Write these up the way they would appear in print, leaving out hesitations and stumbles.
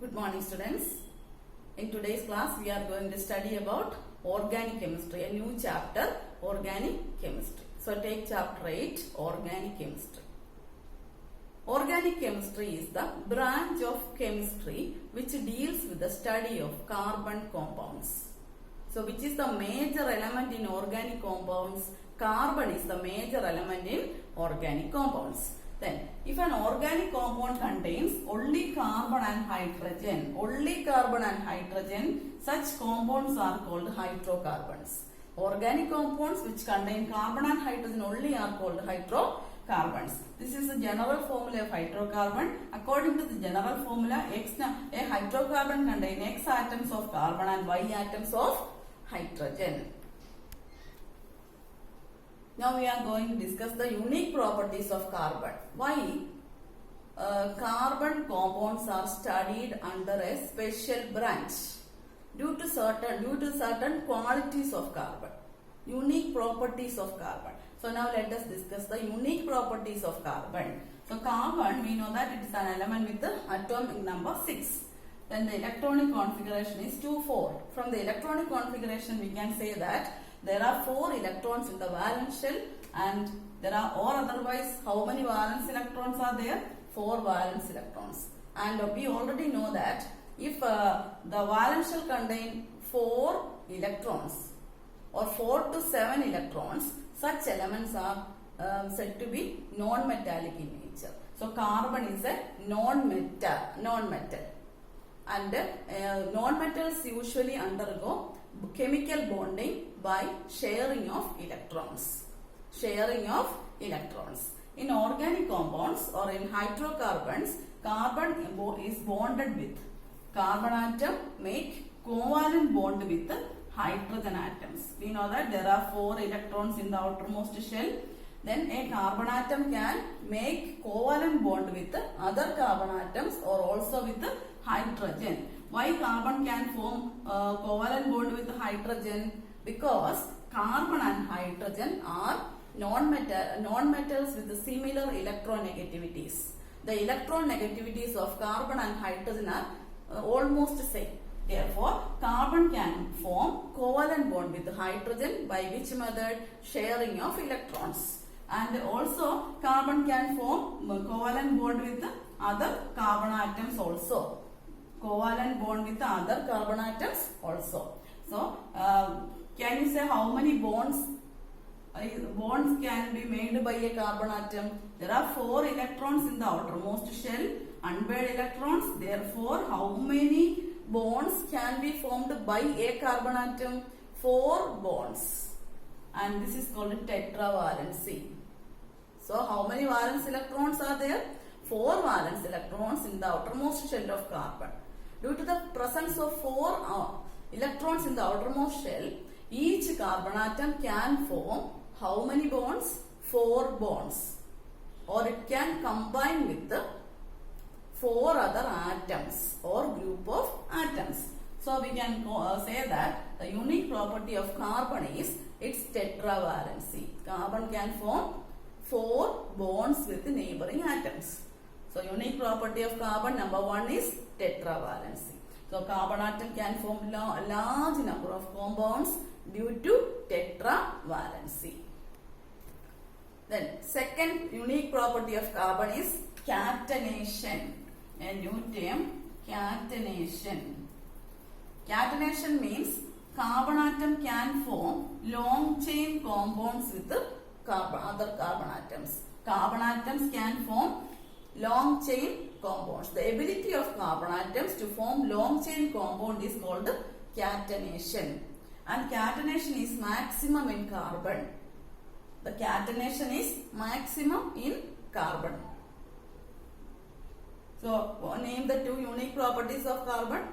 Good morning, students. In today's class, we are going to study about organic chemistry, a new chapter, organic chemistry. So, take chapter 8, organic chemistry. Organic chemistry is the branch of chemistry which deals with the study of carbon compounds. So, which is the major element in organic compounds? Carbon is the major element in organic compounds. Then, if an organic compound contains only carbon and hydrogen, such compounds are called hydrocarbons. Organic compounds which contain carbon and hydrogen only are called hydrocarbons. This is the general formula of hydrocarbon. According to the general formula, a hydrocarbon contains X atoms of carbon and Y atoms of hydrogen. Now we are going to discuss the unique properties of carbon. Why carbon compounds are studied under a special branch due to certain qualities of carbon. Unique properties of carbon. So now let us discuss the unique properties of carbon. So carbon, we know that it is an element with the atomic number 6. Then the electronic configuration is 2,4. From the electronic configuration we can say that there are 4 electrons in the valence shell and there are, or otherwise, how many valence electrons are there? 4 valence electrons. And we already know that if the valence shell contains 4 electrons or 4 to 7 electrons, such elements are said to be non-metallic in nature. So carbon is a non-metal. And non-metals usually undergo chemical bonding by sharing of electrons. In organic compounds or in hydrocarbons, carbon is bonded with carbon atom, make covalent bond with hydrogen atoms. We know that there are 4 electrons in the outermost shell. Then a carbon atom can make covalent bond with other carbon atoms or also with hydrogen. Why carbon can form covalent bond with hydrogen? Because carbon and hydrogen are non-metals with similar electronegativities. The electronegativities of carbon and hydrogen are almost same. Therefore, carbon can form covalent bond with hydrogen by which method? Sharing of electrons. And also, carbon can form covalent bond with other carbon atoms also. So, can you say how many bonds can be made by a carbon atom? There are 4 electrons in the outermost shell, unpaired electrons. Therefore, how many bonds can be formed by a carbon atom? 4 bonds. And this is called tetravalency. So, how many valence electrons are there? 4 valence electrons in the outermost shell of carbon. Due to the presence of 4 electrons in the outermost shell, each carbon atom can form how many bonds? 4 bonds. Or it can combine with 4 other atoms or group of atoms. So we can say that the unique property of carbon is its tetravalency. Carbon can form 4 bonds with neighboring atoms. So unique property of carbon number 1 is tetravalency. So carbon atom can form large number of compounds due to tetravalency. Then second unique property of carbon is catenation. A new term, catenation. Catenation means carbon atom can form long chain compounds with other carbon atoms. Carbon atoms can form long chain compounds. The ability of carbon atoms to form long chain compound is called catenation. And catenation is maximum in carbon. The catenation is maximum in carbon. So, name the 2 unique properties of carbon.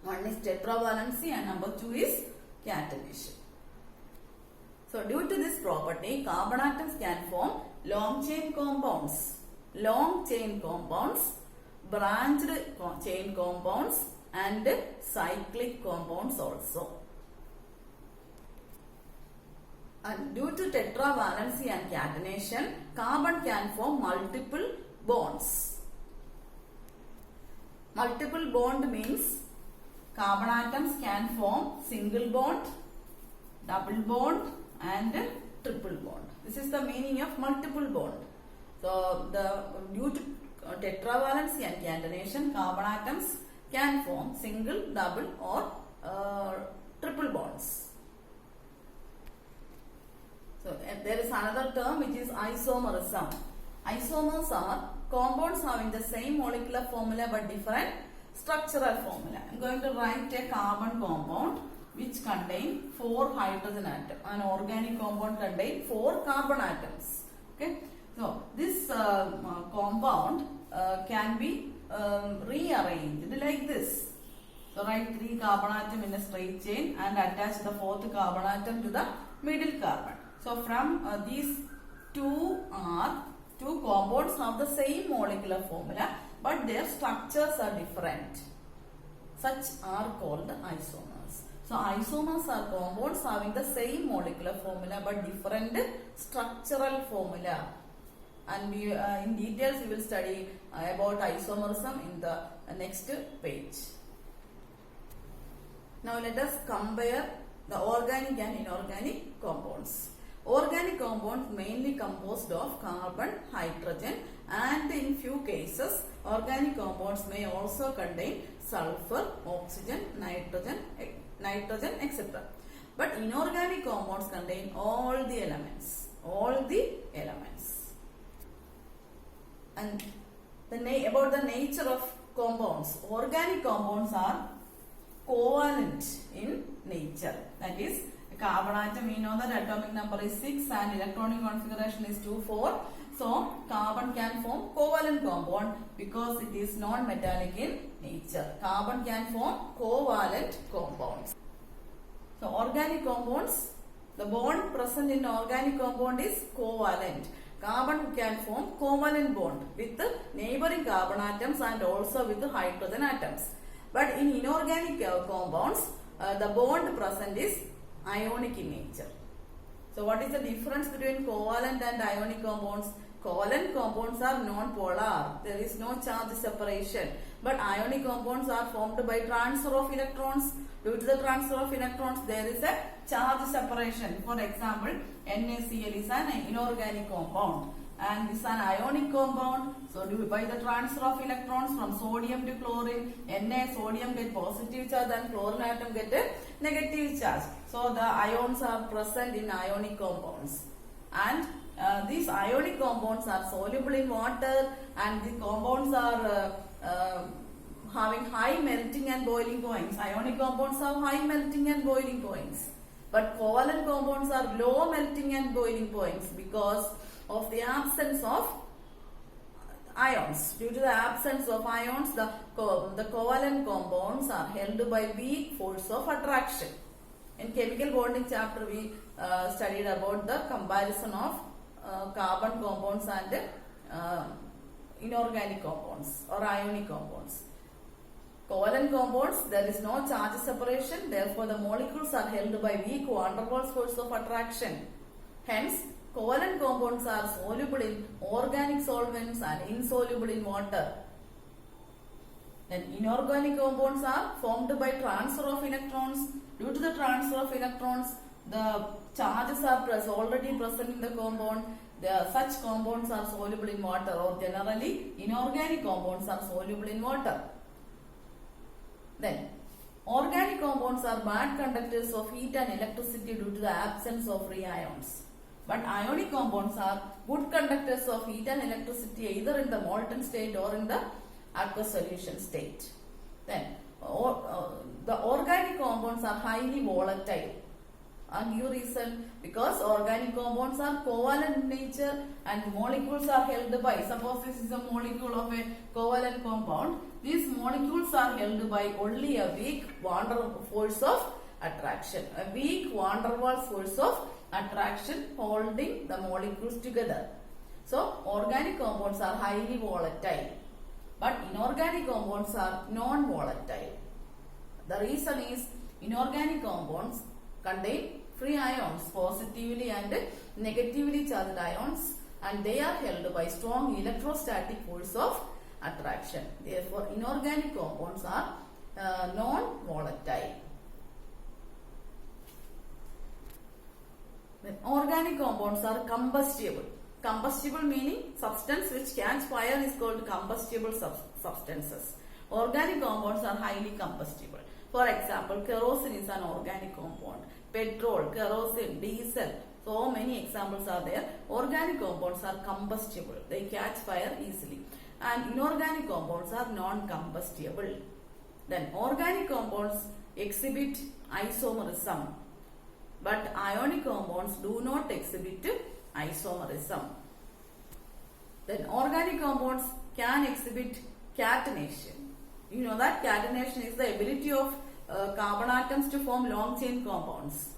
One is tetravalency and number 2 is catenation. So, due to this property, carbon atoms can form long chain compounds, branched chain compounds and cyclic compounds also. And due to tetravalency and catenation, carbon can form multiple bonds. Multiple bond means carbon atoms can form single bond, double bond and triple bond. This is the meaning of multiple bond. So due to tetravalency and catenation, carbon atoms can form single, double or triple bonds. So there is another term which is isomerism. Isomers are compounds having the same molecular formula but different structural formula. I am going to write a carbon compound which contain 4 hydrogen atoms. An organic compound contain 4 carbon atoms. Okay. So this compound can be rearranged like this. So write 3 carbon atom in a straight chain and attach the 4th carbon atom to the middle carbon. So from these two compounds have the same molecular formula but their structures are different. Such are called isomers. So isomers are compounds having the same molecular formula but different structural formula. And we in details we will study about isomerism in the next page. Now let us compare the organic and inorganic compounds. Organic compounds mainly composed of carbon, hydrogen and in few cases organic compounds may also contain sulfur, oxygen, nitrogen etc. But inorganic compounds contain all the elements. And about the nature of compounds, organic compounds are covalent in nature. That is, carbon atom, we know that atomic number is 6 and electronic configuration is 2, 4. So, carbon can form covalent compound because it is non-metallic in nature. Carbon can form covalent compounds. So, organic compounds, the bond present in organic compound is covalent. Carbon can form covalent bond with the neighboring carbon atoms and also with the hydrogen atoms. But in inorganic compounds, the bond present is ionic in nature. So what is the difference between covalent and ionic compounds? Covalent compounds are non-polar. There is no charge separation. But ionic compounds are formed by transfer of electrons. Due to the transfer of electrons, there is a charge separation. For example, NaCl is an inorganic compound. And this is an ionic compound. So by the transfer of electrons from sodium to chlorine, Na sodium get positive charge and chlorine atom get a negative charge. So the ions are present in ionic compounds. And these ionic compounds are soluble in water and the compounds are having high melting and boiling points. Ionic compounds have high melting and boiling points. But covalent compounds are low melting and boiling points because of the absence of ions. Due to the absence of ions, the covalent compounds are held by weak force of attraction. In chemical bonding chapter, we studied about the comparison of carbon compounds and inorganic compounds or ionic compounds. Covalent compounds, there is no charge separation, therefore the molecules are held by weak van der Waals force of attraction. Hence, covalent compounds are soluble in organic solvents and insoluble in water. Then inorganic compounds are formed by transfer of electrons. Due to the transfer of electrons, the charges are already present in the compound. Such compounds are soluble in water, or generally inorganic compounds are soluble in water. Then organic compounds are bad conductors of heat and electricity due to the absence of free ions. But ionic compounds are good conductors of heat and electricity either in the molten state or in the aqueous solution state. Then the organic compounds are highly volatile. And you reason, because organic compounds are covalent in nature and molecules are held by, suppose this is a molecule of a covalent compound, these molecules are held by only a weak van der force of attraction. A weak van der Waals force of attraction holding the molecules together. So organic compounds are highly volatile, but inorganic compounds are non-volatile. The reason is inorganic compounds contain free ions, positively and negatively charged ions, and they are held by strong electrostatic force of attraction. Therefore, inorganic compounds are non-volatile. Then organic compounds are combustible. Combustible meaning substance which catch fire is called combustible substances. Organic compounds are highly combustible. For example, kerosene is an organic compound. Petrol, kerosene, diesel, so many examples are there. Organic compounds are combustible. They catch fire easily. And inorganic compounds are non-combustible. Then organic compounds exhibit isomerism. But ionic compounds do not exhibit isomerism. Then organic compounds can exhibit catenation. You know that catenation is the ability of carbon atoms to form long chain compounds.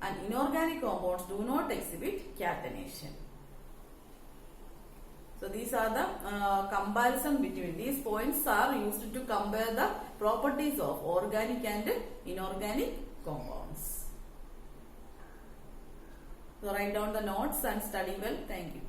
And inorganic compounds do not exhibit catenation. So these are the comparison between these points are used to compare the properties of organic and inorganic compounds. So write down the notes and study well. Thank you.